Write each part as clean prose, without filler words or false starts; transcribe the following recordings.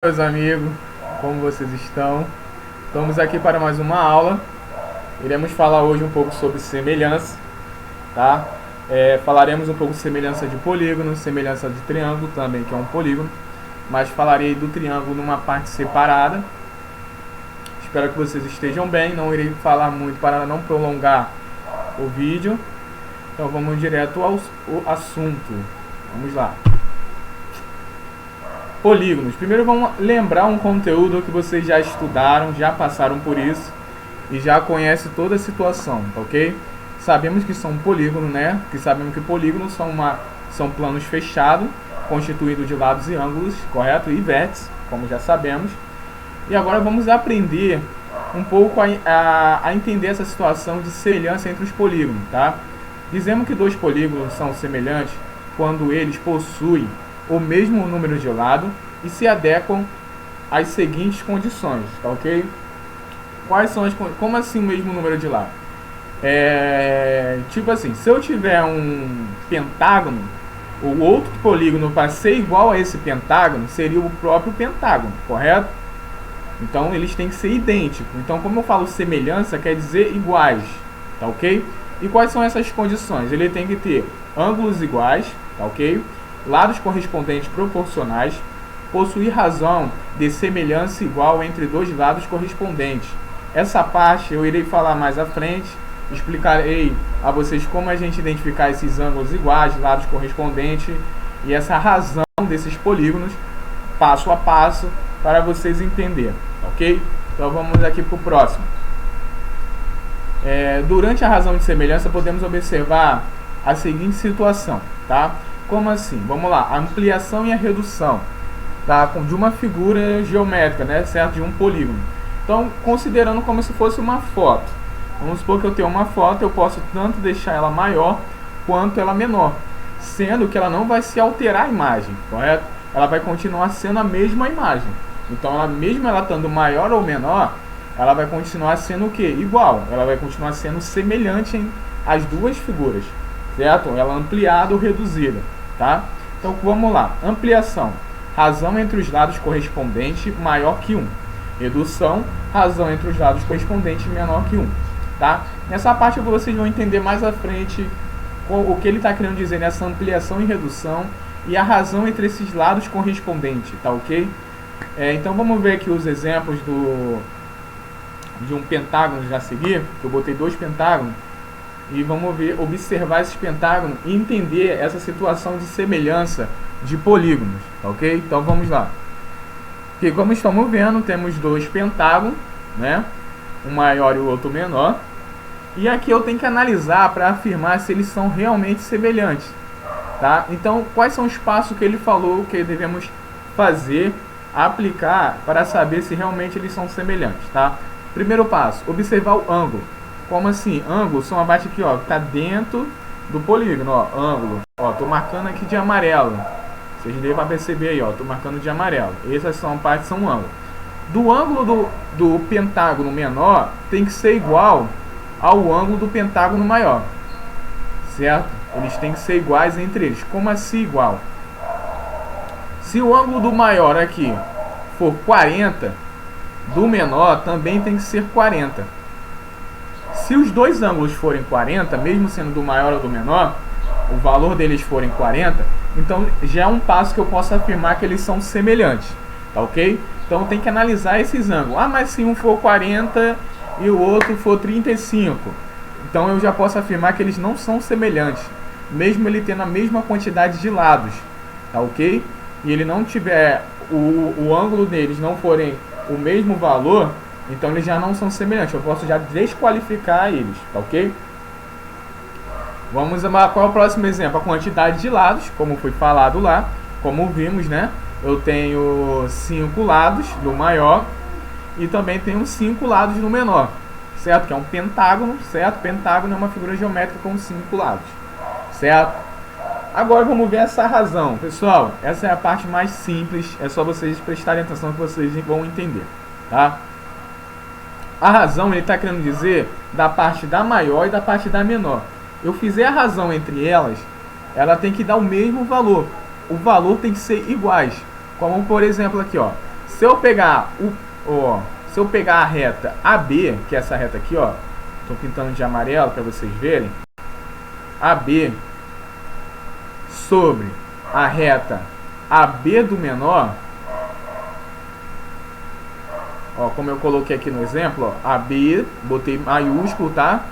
Meus amigos, como vocês estão? Estamos aqui para mais uma aula. Iremos falar hoje um pouco sobre semelhança, tá? Falaremos um pouco de semelhança de polígono, semelhança de triângulo também, que é um polígono, mas falarei do triângulo numa parte separada. Espero que vocês estejam bem, não irei falar muito para não prolongar o vídeo. Então vamos direto ao assunto. Vamos lá. Polígonos. Primeiro vamos lembrar um conteúdo que vocês já estudaram, já passaram por isso e já conhecem toda a situação, tá ok? Sabemos que são polígonos, né? Que sabemos que polígonos são planos fechados, constituídos de lados e ângulos, correto? E vértices, como já sabemos. E agora vamos aprender um pouco a entender essa situação de semelhança entre os polígonos, tá? Dizemos que dois polígonos são semelhantes quando eles possuem o mesmo número de lados e se adequam às seguintes condições, tá ok? Quais são como assim o mesmo número de lados? Tipo assim, se eu tiver um pentágono, o outro polígono para ser igual a esse pentágono seria o próprio pentágono, correto? Então eles têm que ser idênticos. Então, como eu falo semelhança, quer dizer iguais, tá ok? E quais são essas condições? Ele tem que ter ângulos iguais, tá ok? Lados correspondentes proporcionais, possuir razão de semelhança igual entre dois lados correspondentes. Essa parte eu irei falar mais à frente, explicarei a vocês como a gente identificar esses ângulos iguais, lados correspondentes e essa razão desses polígonos, passo a passo, para vocês entenderem, ok? Então vamos aqui para o próximo. Durante a razão de semelhança podemos observar a seguinte situação, tá? Como assim? Vamos lá, a ampliação e a redução, tá? De uma figura geométrica, né? Certo? De um polígono. Então, considerando como se fosse uma foto. Vamos supor que eu tenho uma foto, eu posso tanto deixar ela maior quanto ela menor, sendo que ela não vai se alterar a imagem, correto? Ela vai continuar sendo a mesma imagem. Então, mesmo ela estando maior ou menor, ela vai continuar sendo o quê? Igual. Ela vai continuar sendo semelhante às duas figuras, certo? Ela ampliada ou reduzida. Tá? Então vamos lá, ampliação, razão entre os lados correspondentes maior que 1, redução, razão entre os lados correspondentes menor que 1, tá? Nessa parte vocês vão entender mais à frente o que ele está querendo dizer nessa ampliação e redução e a razão entre esses lados correspondentes, tá ok? Então vamos ver aqui os exemplos de um pentágono já a seguir, que eu botei dois pentágonos. E vamos observar esses pentágonos e entender essa situação de semelhança de polígonos, ok? Então vamos lá. Porque como estamos vendo, temos dois pentágonos, né? Um maior e o outro menor. E aqui eu tenho que analisar para afirmar se eles são realmente semelhantes, tá? Então, quais são os passos que ele falou que devemos fazer, aplicar para saber se realmente eles são semelhantes, tá? Primeiro passo, observar o ângulo. Como assim? Ângulo são a parte aqui, ó, que está dentro do polígono, ó, ângulo. Ó, tô marcando aqui de amarelo. Vocês devem perceber aí, ó, tô marcando de amarelo. Essas são partes são ângulo. Do ângulo do pentágono menor tem que ser igual ao ângulo do pentágono maior, certo? Eles têm que ser iguais entre eles. Como assim igual? Se o ângulo do maior aqui for 40, do menor também tem que ser 40. Se os dois ângulos forem 40, mesmo sendo do maior ou do menor, o valor deles forem 40, então já é um passo que eu posso afirmar que eles são semelhantes, tá ok? Então tem que analisar esses ângulos. Ah, mas se um for 40 e o outro for 35, então eu já posso afirmar que eles não são semelhantes, mesmo ele tendo a mesma quantidade de lados, tá ok? E ele não tiver, o ângulo deles não forem o mesmo valor, então eles já não são semelhantes, eu posso já desqualificar eles, tá ok? Vamos a qual é o próximo exemplo? A quantidade de lados, como foi falado lá, como vimos, né? Eu tenho 5 lados do maior e também tenho 5 lados do menor, certo? Que é um pentágono, certo? Pentágono é uma figura geométrica com 5 lados, certo? Agora vamos ver essa razão, pessoal. Essa é a parte mais simples, é só vocês prestarem atenção que vocês vão entender, tá? A razão, ele está querendo dizer da parte da maior e da parte da menor. Eu fizer a razão entre elas, ela tem que dar o mesmo valor. O valor tem que ser iguais. Como por exemplo aqui, ó, Se eu pegar se eu pegar a reta AB, que é essa reta aqui, ó, tô pintando de amarelo para vocês verem, AB sobre a reta AB do menor, ó, como eu coloquei aqui no exemplo, ó, AB, botei maiúsculo, tá?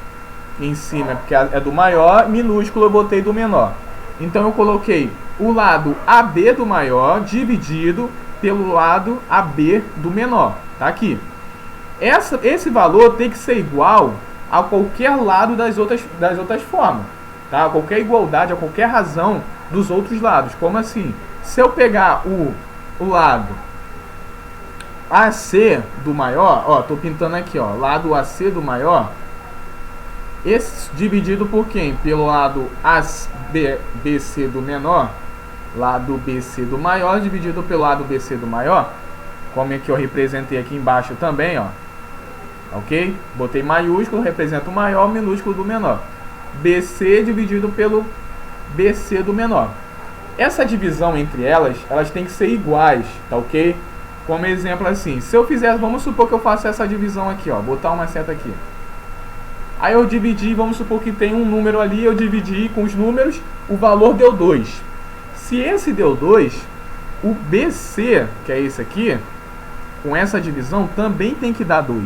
Em cima, porque é do maior, minúsculo eu botei do menor. Então eu coloquei o lado AB do maior dividido pelo lado AB do menor, tá aqui. Esse valor tem que ser igual a qualquer lado das outras formas, tá? A qualquer igualdade, a qualquer razão dos outros lados. Como assim? Se eu pegar o lado AC do maior, ó, tô pintando aqui, ó, lado AC do maior, esse dividido por quem? Pelo lado BC do menor, lado BC do maior dividido pelo lado BC do maior, como é que eu representei aqui embaixo também, ó, ok? Botei maiúsculo, representa o maior, minúsculo do menor. BC dividido pelo BC do menor. Essa divisão entre elas têm que ser iguais, tá ok? Como exemplo assim, se eu fizer, vamos supor que eu faço essa divisão aqui, ó, botar uma seta aqui. Aí eu dividi, vamos supor que tem um número ali, eu dividi com os números, o valor deu 2. Se esse deu 2, o BC, que é esse aqui, com essa divisão também tem que dar 2.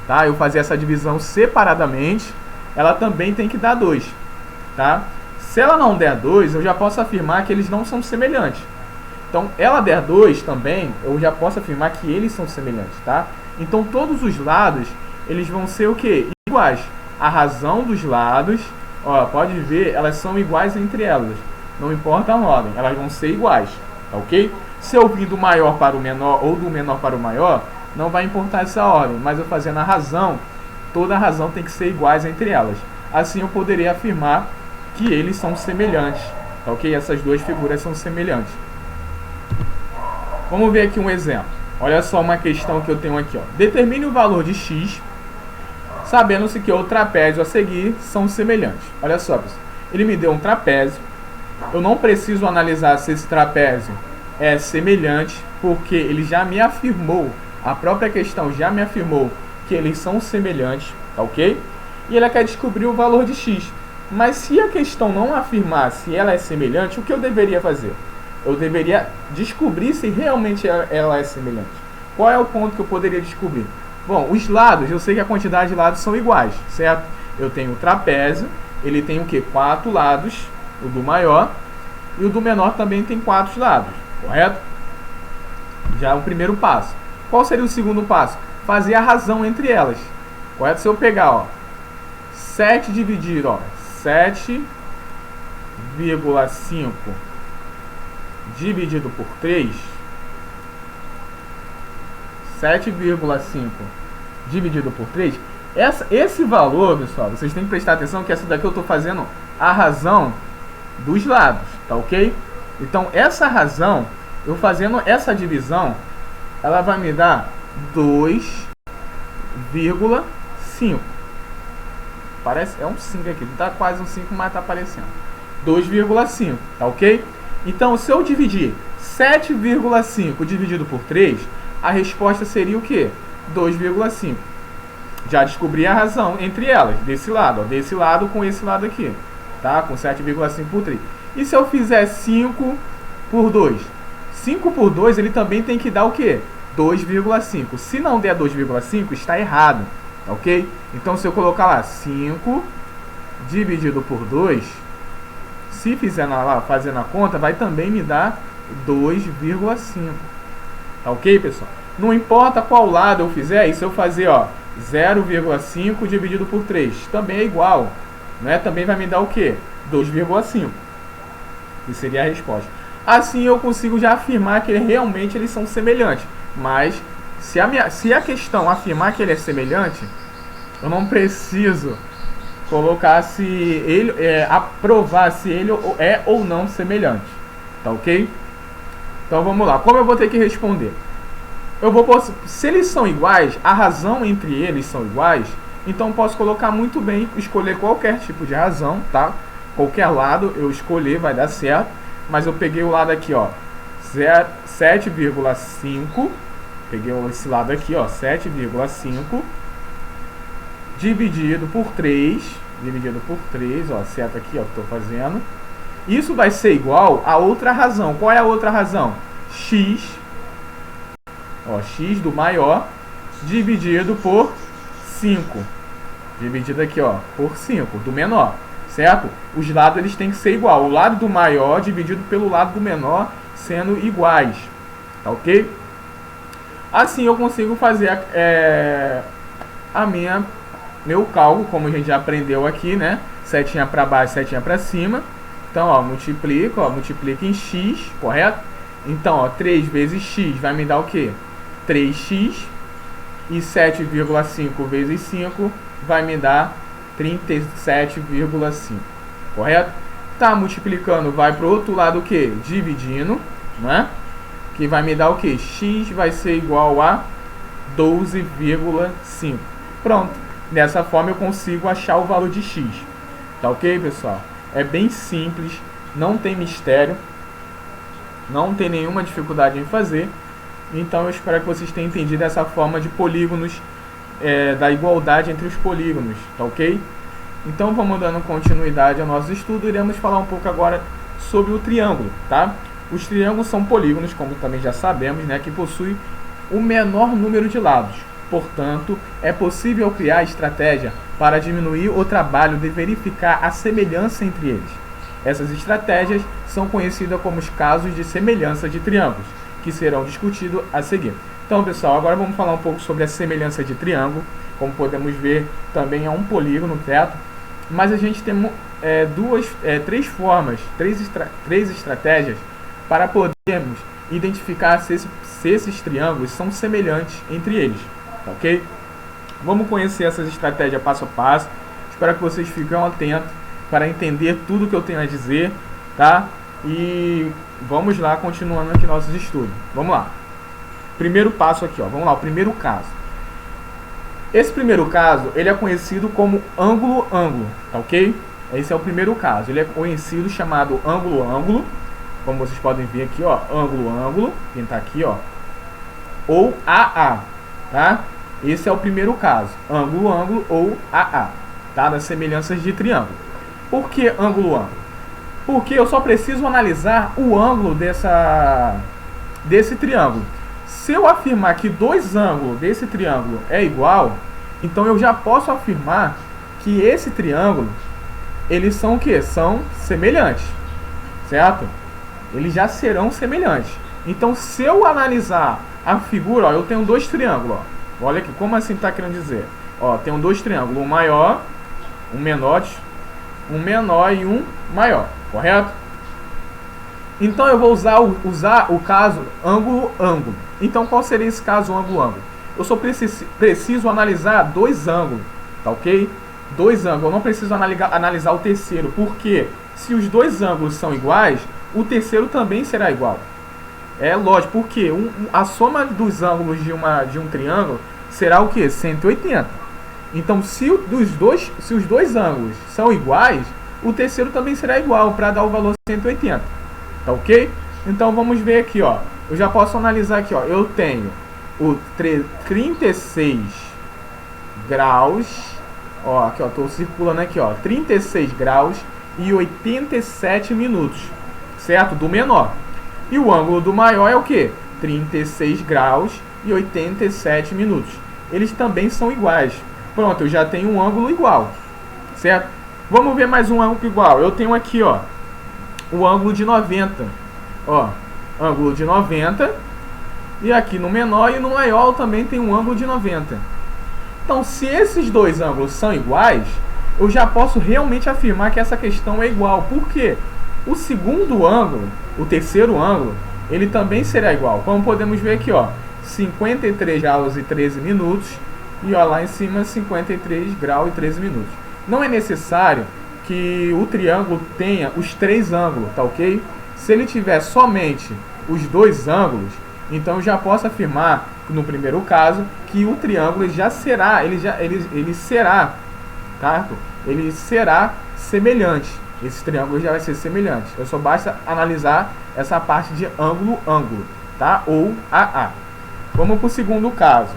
Tá? Eu fazer essa divisão separadamente, ela também tem que dar 2. Tá? Se ela não der 2, eu já posso afirmar que eles não são semelhantes. Então, ela der 2 também, eu já posso afirmar que eles são semelhantes. Tá? Então, todos os lados, eles vão ser o quê? Iguais. A razão dos lados, ó, pode ver, elas são iguais entre elas. Não importa a ordem, elas vão ser iguais. Tá ok? Se eu vir do maior para o menor ou do menor para o maior, não vai importar essa ordem, mas eu fazendo a razão, toda a razão tem que ser iguais entre elas. Assim eu poderia afirmar que eles são semelhantes, tá ok? Essas duas figuras são semelhantes. Vamos ver aqui um exemplo. Olha só uma questão que eu tenho aqui, ó. Determine o valor de x, sabendo-se que o trapézio a seguir são semelhantes. Olha só, pessoal. Ele me deu um trapézio. Eu não preciso analisar se esse trapézio é semelhante, porque ele já me afirmou, a própria questão já me afirmou que eles são semelhantes, tá ok? E ele quer descobrir o valor de x. Mas se a questão não afirmar se ela é semelhante, o que eu deveria fazer? Eu deveria descobrir se realmente ela é semelhante. Qual é o ponto que eu poderia descobrir? Bom, os lados, eu sei que a quantidade de lados são iguais, certo? Eu tenho o trapézio, ele tem o quê? 4 lados, o do maior, e o do menor também tem 4 lados, correto? Já é o primeiro passo. Qual seria o segundo passo? Fazer a razão entre elas, correto? Se eu pegar, ó, 7 dividido, ó, 7,5 dividido por 3, 7,5 dividido por 3, esse valor, pessoal, vocês têm que prestar atenção que essa daqui eu estou fazendo a razão dos lados, tá ok? Então, essa razão, eu fazendo essa divisão, ela vai me dar 2,5. Parece, é um 5 aqui, não tá quase um 5, mas tá aparecendo. 2,5, tá ok? Então, se eu dividir 7,5 dividido por 3, a resposta seria o quê? 2,5. Já descobri a razão entre elas, desse lado, ó, desse lado com esse lado aqui, tá? Com 7,5 por 3. E se eu fizer 5 por 2? 5 por 2, ele também tem que dar o quê? 2,5. Se não der 2,5, está errado, tá ok? Então, se eu colocar lá 5 dividido por 2, se fizer lá, fazendo a conta, vai também me dar 2,5. Tá ok, pessoal? Não importa qual lado eu fizer, e se eu fazer, ó, 0,5 dividido por 3, também é igual, né? Também vai me dar o quê? 2,5. E seria a resposta. Assim eu consigo já afirmar que realmente eles são semelhantes. Mas se a questão afirmar que ele é semelhante, eu não preciso colocar se ele aprovar se ele é ou não semelhante, tá ok? Então vamos lá, como eu vou ter que responder? Se eles são iguais, a razão entre eles são iguais, então posso colocar muito bem, escolher qualquer tipo de razão, tá? Qualquer lado eu escolher vai dar certo, mas eu peguei o lado aqui, ó, 7,5 peguei esse lado aqui, ó, 7,5 dividido por 3, ó, seta aqui, ó, que estou fazendo. Isso vai ser igual a outra razão. Qual é a outra razão? X, ó, x do maior dividido por 5. Dividido aqui, ó, por 5 do menor, certo? Os lados eles têm que ser igual. O lado do maior dividido pelo lado do menor sendo iguais, tá ok? Assim eu consigo fazer meu cálculo, como a gente já aprendeu aqui, né? Setinha para baixo, setinha para cima. Então, ó, multiplica em x, correto? Então, ó, 3 vezes x vai me dar o quê? 3x. E 7,5 vezes 5 vai me dar 37,5, correto? Tá multiplicando, vai para o outro lado o quê? Dividindo, né? Que vai me dar o quê? X vai ser igual a 12,5. Pronto. Dessa forma eu consigo achar o valor de x. Tá ok, pessoal? É bem simples, não tem mistério, não tem nenhuma dificuldade em fazer. Então eu espero que vocês tenham entendido essa forma de polígonos, da igualdade entre os polígonos, tá ok? Então vamos dando continuidade ao nosso estudo. Iremos falar um pouco agora sobre o triângulo, tá? Os triângulos são polígonos, como também já sabemos, né, que possuem o menor número de lados. Portanto, é possível criar estratégia para diminuir o trabalho de verificar a semelhança entre eles. Essas estratégias são conhecidas como os casos de semelhança de triângulos, que serão discutidos a seguir. Então, pessoal, agora vamos falar um pouco sobre a semelhança de triângulo. Como podemos ver, também é um polígono, certo? Mas a gente tem três formas, três estratégias para podermos identificar se esses triângulos são semelhantes entre eles, tá ok? Vamos conhecer essas estratégias passo a passo. Espero que vocês fiquem atentos para entender tudo que eu tenho a dizer, tá? E vamos lá, continuando aqui nossos estudos. Vamos lá. Primeiro passo aqui, ó. Vamos lá, o primeiro caso. Esse primeiro caso, ele é conhecido como ângulo-ângulo, tá ok? Esse é o primeiro caso. Ele é conhecido chamado ângulo-ângulo. Como vocês podem ver aqui, ó, ângulo-ângulo. Quem tá aqui, ó. Ou AA, tá? Esse é o primeiro caso. Ângulo-ângulo ou AA, tá? Das semelhanças de triângulo. Por que ângulo-ângulo? Porque eu só preciso analisar o ângulo desse triângulo. Se eu afirmar que dois ângulos desse triângulo é igual, então eu já posso afirmar que esse triângulo, eles são o quê? São semelhantes, certo? Eles já serão semelhantes. Então, se eu analisar a figura, ó, eu tenho dois triângulos, ó. Olha aqui, como assim está querendo dizer? Ó, tenho dois triângulos, um maior, um menor e um maior, correto? Então eu vou usar o caso ângulo-ângulo. Então qual seria esse caso ângulo-ângulo? Eu só preciso analisar dois ângulos, tá ok? Dois ângulos, eu não preciso analisar o terceiro, porque se os dois ângulos são iguais, o terceiro também será igual. É lógico, porque a soma dos ângulos de um triângulo será o que? 180. Então se os dois ângulos são iguais, o terceiro também será igual, para dar o valor 180. Tá ok? Então vamos ver aqui, ó. Eu já posso analisar aqui, ó. Eu tenho o 36 graus. Ó, aqui, ó. Tô circulando aqui, ó. 36 graus e 87 minutos. Certo? Do menor. E o ângulo do maior é o que? 36 graus e 87 minutos. Eles também são iguais. Pronto, eu já tenho um ângulo igual. Certo? Vamos ver mais um ângulo igual. Eu tenho aqui, ó, o ângulo de 90. Ó, ângulo de 90. E aqui no menor e no maior também tem um ângulo de 90. Então, se esses dois ângulos são iguais, eu já posso realmente afirmar que essa questão é igual. Por quê? O segundo ângulo, o terceiro ângulo, ele também será igual. Como podemos ver aqui, ó, 53 graus e 13 minutos. E ó, lá em cima, 53 graus e 13 minutos. Não é necessário que o triângulo tenha os três ângulos, tá ok? Se ele tiver somente os dois ângulos, então eu já posso afirmar, no primeiro caso, que o triângulo já será, ele será, tá? Ele será semelhante. Esse triângulo já vai ser semelhante. Eu só basta analisar essa parte de ângulo-ângulo, tá? Ou AA. Vamos para o segundo caso.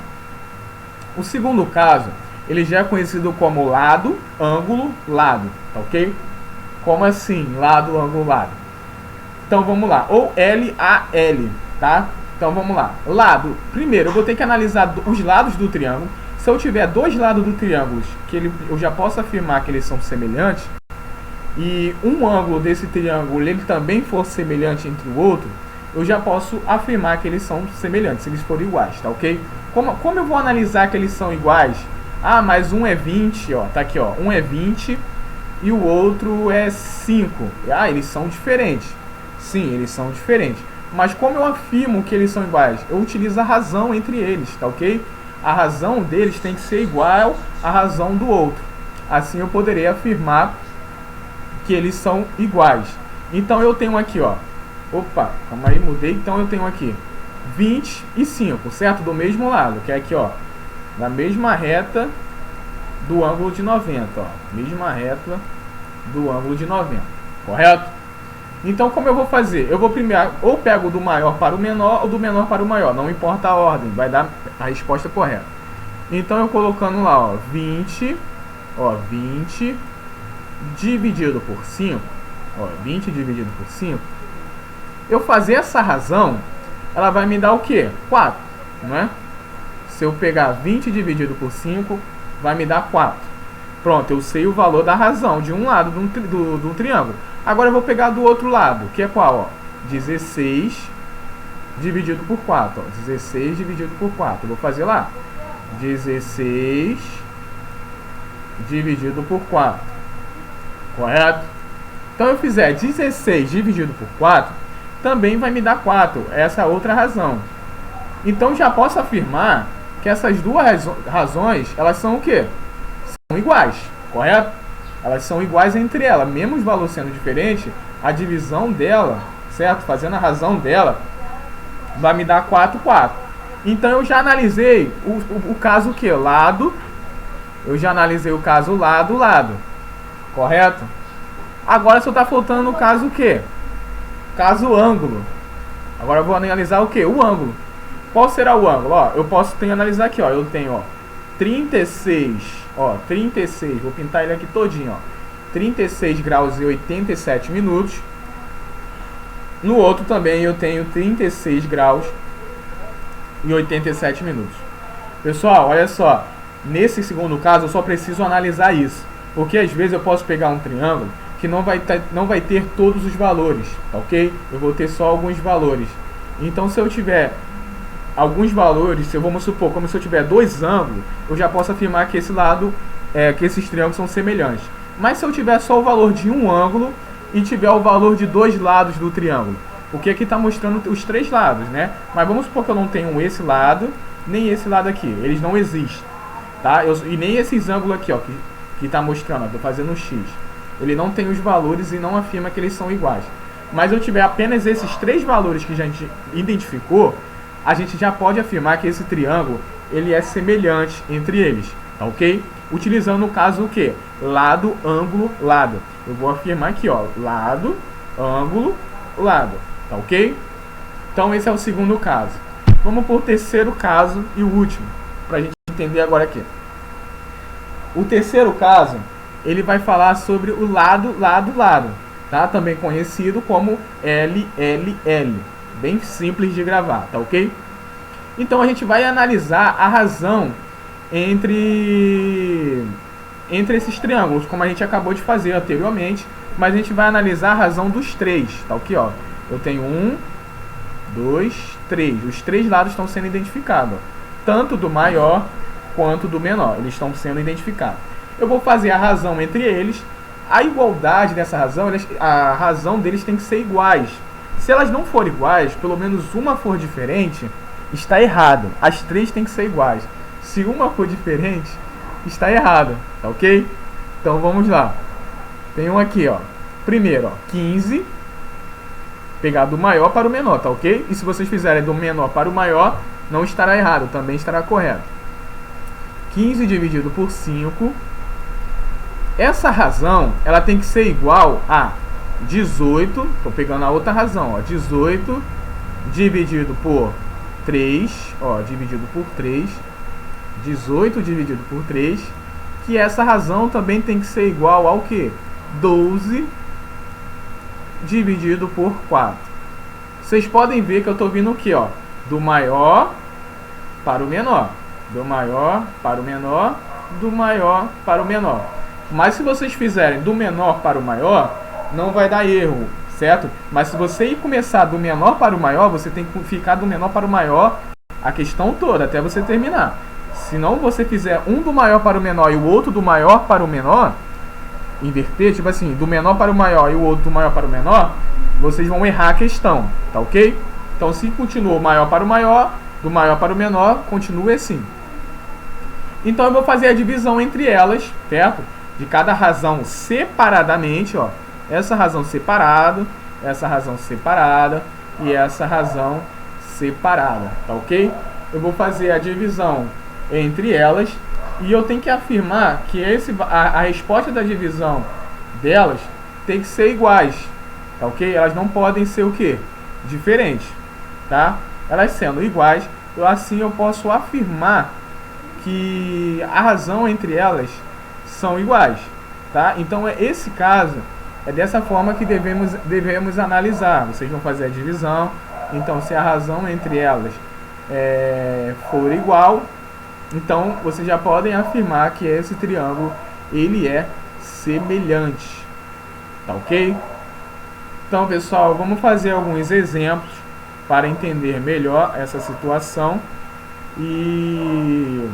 O segundo caso, ele já é conhecido como lado, ângulo, lado, tá ok? Como assim, lado, ângulo, lado? Então vamos lá, ou LAL, tá? Então vamos lá, lado, primeiro eu vou ter que analisar os lados do triângulo. Se eu tiver dois lados do triângulo que eu já posso afirmar que eles são semelhantes, e um ângulo desse triângulo ele também for semelhante entre o outro, eu já posso afirmar que eles são semelhantes, se eles forem iguais, tá ok? Como eu vou analisar que eles são iguais? Ah, mas um é 20, ó, tá aqui, ó, um é 20 e o outro é 5. Ah, eles são diferentes. Sim, eles são diferentes. Mas como eu afirmo que eles são iguais? Eu utilizo a razão entre eles, tá ok? A razão deles tem que ser igual à razão do outro. Assim eu poderei afirmar que eles são iguais. Então eu tenho aqui, ó. Opa, calma aí, mudei. Então eu tenho aqui 25, certo? Do mesmo lado, que é aqui, ó. Na mesma reta do ângulo de 90, ó. Mesma reta do ângulo de 90, correto? Então como eu vou fazer? Eu vou primeiro, ou pego do maior para o menor, ou do menor para o maior. Não importa a ordem, vai dar a resposta correta. Então eu colocando lá, ó, 20 dividido por 5, ó, 20 dividido por 5, eu fazer essa razão, ela vai me dar o quê? 4, não é? Se eu pegar 20 dividido por 5, vai me dar 4. Pronto, eu sei o valor da razão de um lado do triângulo. Agora eu vou pegar do outro lado, que é qual? Ó? 16 dividido por 4. Ó. 16 dividido por 4. Eu vou fazer lá. 16 dividido por 4. Correto? Então eu fizer 16 dividido por 4, também vai me dar 4. Essa é a outra razão. Então já posso afirmar que essas duas razões, elas são o quê? São iguais, correto? Elas são iguais entre elas, mesmo os valores sendo diferentes, a divisão dela, certo? Fazendo a razão dela, vai me dar 4, 4. Então eu já analisei o caso que? Lado. Eu já analisei o caso lado, lado. Correto? Agora só está faltando o caso o quê? Caso ângulo. Agora eu vou analisar o quê? O ângulo. Qual será o ângulo? Ó, eu posso analisar aqui, ó. Eu tenho, ó, 36. Ó, 36, vou pintar ele aqui todinho, ó. 36 graus e 87 minutos. No outro também eu tenho 36 graus e 87 minutos. Pessoal, olha só. Nesse segundo caso eu só preciso analisar isso. Porque às vezes eu posso pegar um triângulo que não vai ter todos os valores, tá ok? Eu vou ter só alguns valores. Então se eu tiver alguns valores, vamos supor, como se eu tiver dois ângulos, eu já posso afirmar que que esses triângulos são semelhantes. Mas se eu tiver só o valor de um ângulo e tiver o valor de dois lados do triângulo, porque aqui está mostrando os três lados, né? Mas vamos supor que eu não tenho esse lado, nem esse lado aqui, eles não existem, tá? E nem esses ângulos aqui, ó, que está mostrando, estou fazendo um X. Ele não tem os valores e não afirma que eles são iguais. Mas eu tiver apenas esses três valores que a gente identificou, a gente já pode afirmar que esse triângulo ele é semelhante entre eles, tá ok? Utilizando o caso o que? Lado, ângulo, lado. Eu vou afirmar aqui, ó, lado, ângulo, lado, tá ok? Então esse é o segundo caso. Vamos para o terceiro caso e o último, para a gente entender agora aqui. O terceiro caso, ele vai falar sobre o lado, lado, lado, tá? Também conhecido como LLL. Bem simples de gravar, tá ok? Então a gente vai analisar a razão entre esses triângulos, como a gente acabou de fazer anteriormente, mas a gente vai analisar a razão dos três, tá ok? Ó, eu tenho 1, 2, 3. Os três lados estão sendo identificados, ó, tanto do maior quanto do menor, eles estão sendo identificados. Eu vou fazer a razão entre eles. A igualdade dessa razão, a razão deles tem que ser iguais. Se elas não forem iguais, pelo menos uma for diferente, está errado. As três têm que ser iguais. Se uma for diferente, está errado, tá ok? Então vamos lá. Tem um aqui, ó. Primeiro, ó, 15. Pegar do maior para o menor, tá ok? E se vocês fizerem do menor para o maior, não estará errado, também estará correto. 15 dividido por 5. Essa razão, ela tem que ser igual a 18, estou pegando a outra razão, ó, 18 dividido por 3, ó, dividido por 3, 18 dividido por 3, que essa razão também tem que ser igual ao que? 12 dividido por 4. Vocês podem ver que eu estou vindo aqui, ó, do maior para o menor, do maior para o menor, do maior para o menor. Mas se vocês fizerem do menor para o maior, não vai dar erro, certo? Mas se você começar do menor para o maior, você tem que ficar do menor para o maior a questão toda, até você terminar. Se não você fizer um do maior para o menor e o outro do maior para o menor, inverter, tipo assim, do menor para o maior e o outro do maior para o menor, vocês vão errar a questão, tá ok? Então se continua o maior para o maior, do maior para o menor, continua assim. Então eu vou fazer a divisão entre elas, certo? De cada razão separadamente, ó. Essa razão separada e essa razão separada, tá ok? Eu vou fazer a divisão entre elas e eu tenho que afirmar que a resposta da divisão delas tem que ser iguais, tá ok? Elas não podem ser o que? Diferentes, tá? Elas sendo iguais, assim eu posso afirmar que a razão entre elas são iguais, tá? Então esse caso é dessa forma que devemos analisar. Vocês vão fazer a divisão. Então se a razão entre elas for igual, então vocês já podem afirmar que esse triângulo ele é semelhante, tá ok? Então pessoal, vamos fazer alguns exemplos para entender melhor essa situação e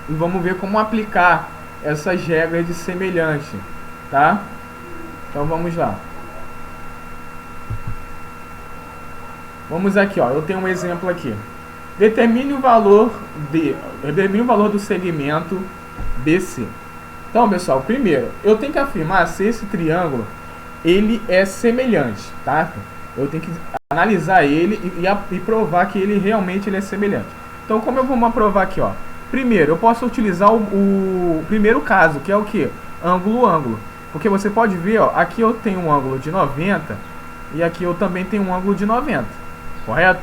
vamos ver como aplicar essas regras de semelhante, tá? Então vamos lá. Vamos aqui, ó, eu tenho um exemplo aqui. Determine o valor do segmento BC. Então, pessoal, primeiro, eu tenho que afirmar se esse triângulo ele é semelhante, tá? Eu tenho que analisar ele e provar que ele realmente é semelhante. Então, como eu vou provar aqui, ó? Primeiro, eu posso utilizar o primeiro caso, que é o que? Ângulo. Porque você pode ver, ó, aqui eu tenho um ângulo de 90 e aqui eu também tenho um ângulo de 90, correto?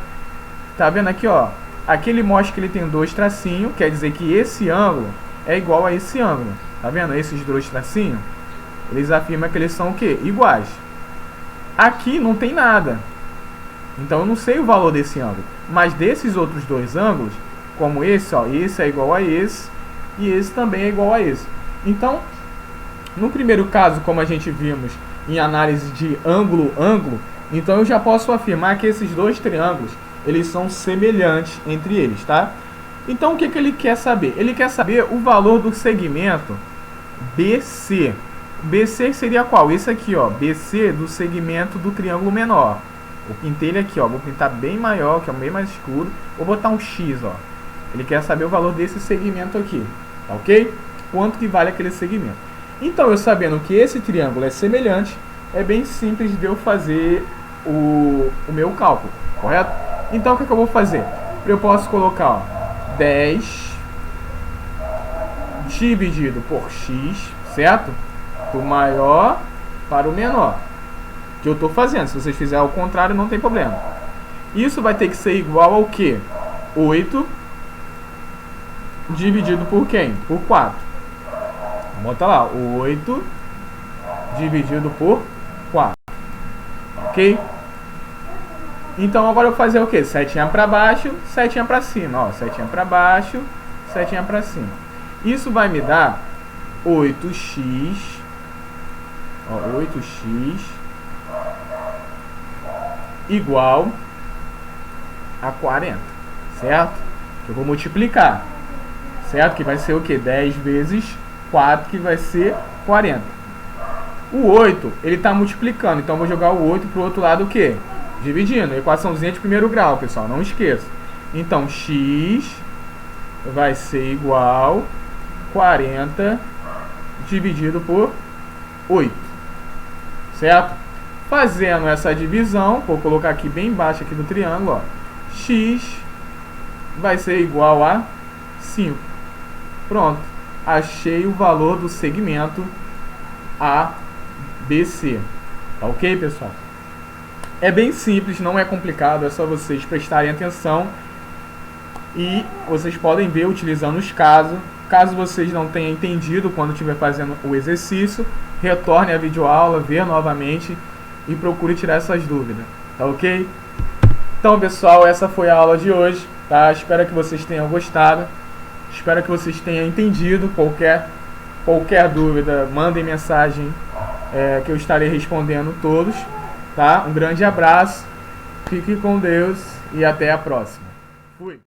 Tá vendo aqui, ó? Aqui ele mostra que ele tem dois tracinhos, quer dizer que esse ângulo é igual a esse ângulo. Tá vendo? Esses dois tracinhos, eles afirmam que eles são o quê? Iguais. Aqui não tem nada. Então eu não sei o valor desse ângulo. Mas desses outros dois ângulos, como esse, ó, esse é igual a esse e esse também é igual a esse. Então, no primeiro caso, como a gente vimos em análise de ângulo, então eu já posso afirmar que esses dois triângulos, eles são semelhantes entre eles, tá? Então o que ele quer saber? Ele quer saber o valor do segmento BC. BC seria qual? Esse aqui, ó, BC do segmento do triângulo menor. Eu pintei ele aqui, ó, vou pintar bem maior, que é bem mais escuro. Vou botar um X, ó. Ele quer saber o valor desse segmento aqui, tá ok? Quanto que vale aquele segmento. Então, eu sabendo que esse triângulo é semelhante, é bem simples de eu fazer o meu cálculo, correto? Então, o que eu vou fazer? Eu posso colocar, ó, 10 dividido por x, certo? Do maior para o menor, que eu estou fazendo. Se vocês fizerem ao contrário, não tem problema. Isso vai ter que ser igual ao que? 8 dividido por quem? Por 4. Bota lá, 8 dividido por 4. Ok? Então agora eu vou fazer o que? Setinha para baixo, setinha para cima. Ó, setinha para baixo, setinha para cima. Isso vai me dar 8x. Ó, 8x igual a 40, certo? Eu vou multiplicar, certo? Que vai ser o que? 10 vezes 4, que vai ser 40. O 8, ele está multiplicando, então eu vou jogar o 8 para o outro lado o quê? Dividindo. Equaçãozinha de primeiro grau, pessoal, não esqueça. Então, x vai ser igual 40 dividido por 8, certo? Fazendo essa divisão, vou colocar aqui bem embaixo aqui do triângulo, ó, x vai ser igual a 5. Pronto, achei o valor do segmento ABC. Tá ok, pessoal? É bem simples, não é complicado, é só vocês prestarem atenção e vocês podem ver utilizando os casos. Caso vocês não tenham entendido quando estiver fazendo o exercício, retorne à videoaula, vê novamente e procure tirar essas dúvidas, tá ok? Então pessoal, essa foi a aula de hoje, tá? Espero que vocês tenham gostado, espero que vocês tenham entendido. Qualquer dúvida, mandem mensagem que eu estarei respondendo todos, tá? Um grande abraço, fique com Deus e até a próxima. Fui!